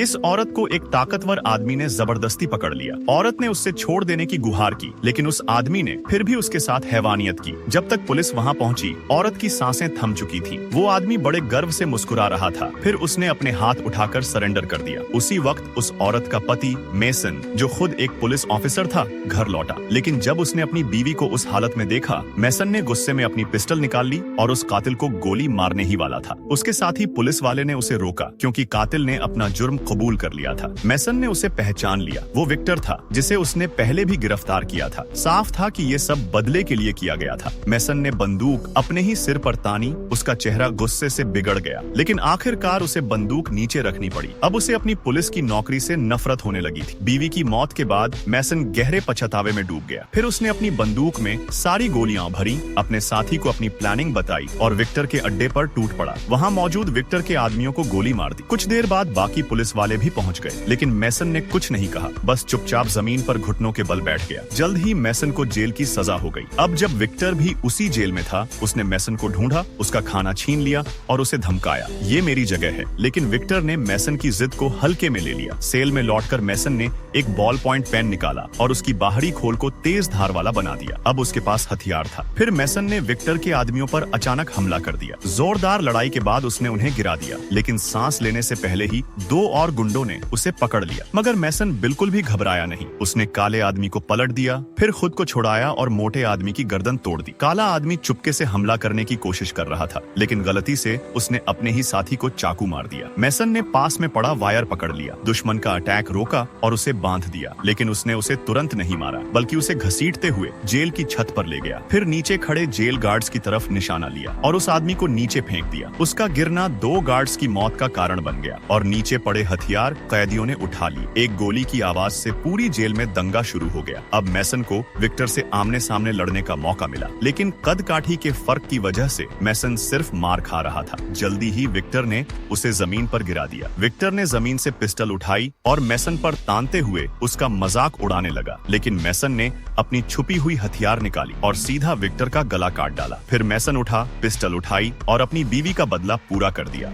इस औरत को एक ताकतवर आदमी ने जबरदस्ती पकड़ लिया। औरत ने उससे छोड़ देने की गुहार की, लेकिन उस आदमी ने फिर भी उसके साथ हैवानियत की। जब तक पुलिस वहां पहुंची, औरत की सांसें थम चुकी थीं। वो आदमी बड़े गर्व से मुस्कुरा रहा था। फिर उसने अपने हाथ उठाकर सरेंडर कर दिया। उसी वक्त उस औरत का पति मेसन, जो खुद एक पुलिस ऑफिसर था, घर लौटा। लेकिन जब उसने अपनी बीवी को उस हालत में देखा, मेसन ने गुस्से में अपनी पिस्टल निकाल ली और उस कातिल को गोली मारने ही वाला था। उसके साथ ही पुलिस वाले ने उसे रोका, क्योंकि कातिल ने अपना जुर्म कबूल कर लिया था। मेसन ने उसे पहचान लिया। वो विक्टर था, जिसे उसने पहले भी गिरफ्तार किया था। साफ था कि ये सब बदले के लिए किया गया था। मेसन ने बंदूक अपने ही सिर पर तानी। उसका चेहरा गुस्से से बिगड़ गया, लेकिन आखिरकार उसे बंदूक नीचे रखनी पड़ी। अब उसे अपनी पुलिस की नौकरी से नफरत होने लगी थी। बीवी की मौत के बाद मेसन गहरे पछतावे में डूब गया। फिर उसने अपनी बंदूक में सारी गोलियां भरी, अपने साथी को अपनी प्लानिंग बताई और विक्टर के अड्डे पर टूट पड़ा। वहां मौजूद विक्टर के आदमियों को गोली मार दी। कुछ देर बाद बाकी पुलिस वाले भी पहुंच गए, लेकिन मेसन ने कुछ नहीं कहा, बस चुपचाप जमीन पर घुटनों के बल बैठ गया। जल्द ही मेसन को जेल की सजा हो गई। अब जब विक्टर भी उसी जेल में था, उसने मेसन को ढूंढा, उसका खाना छीन लिया और उसे धमकाया, ये मेरी जगह है। लेकिन विक्टर ने मेसन की जिद को हल्के में ले लिया। सेल में लौटकर मेसन ने एक बॉल पॉइंट पेन निकाला और उसकी बाहरी खोल को तेज धार वाला बना दिया। अब उसके पास हथियार था। फिर मेसन ने विक्टर के आदमियों पर अचानक हमला कर दिया। जोरदार लड़ाई के बाद उसने उन्हें गिरा दिया, लेकिन सांस लेने से पहले ही दो और गुंडों ने उसे पकड़ लिया। मगर मेसन बिल्कुल भी घबराया नहीं। उसने काले आदमी को पलट दिया, फिर खुद को छुड़ाया और मोटे आदमी की गर्दन तोड़ दी। काला आदमी चुपके से हमला करने की कोशिश कर रहा था, लेकिन गलती से उसने अपने ही साथी को चाकू मार दिया। मेसन ने पास में पड़ा वायर पकड़ लिया, दुश्मन का अटैक रोका और उसे बांध दिया। लेकिन उसने उसे तुरंत नहीं मारा, बल्कि उसे घसीटते हुए जेल की छत पर ले गया। फिर नीचे खड़े जेल गार्ड्स की तरफ निशाना लिया और उस आदमी को नीचे फेंक दिया। उसका गिरना दो गार्ड्स की मौत का कारण बन गया और नीचे पड़े हथियार कैदियों ने उठा लिए। एक गोली की आवाज से पूरी जेल में दंगा शुरू हो गया। अब मेसन को विक्टर से आमने सामने लड़ने का मौका मिला, लेकिन कद काठी के फर्क की वजह से मेसन सिर्फ मार खा रहा था। जल्दी ही विक्टर ने उसे जमीन पर गिरा दिया। विक्टर ने जमीन से पिस्टल उठाई और मेसन पर तानते हुए उसका मजाक उड़ाने लगा, लेकिन मेसन ने अपनी छुपी हुई हथियार निकाली और सीधा विक्टर का गला काट डाला। फिर मेसन उठा, पिस्टल उठाई और अपनी बीवी का बदला पूरा कर दिया।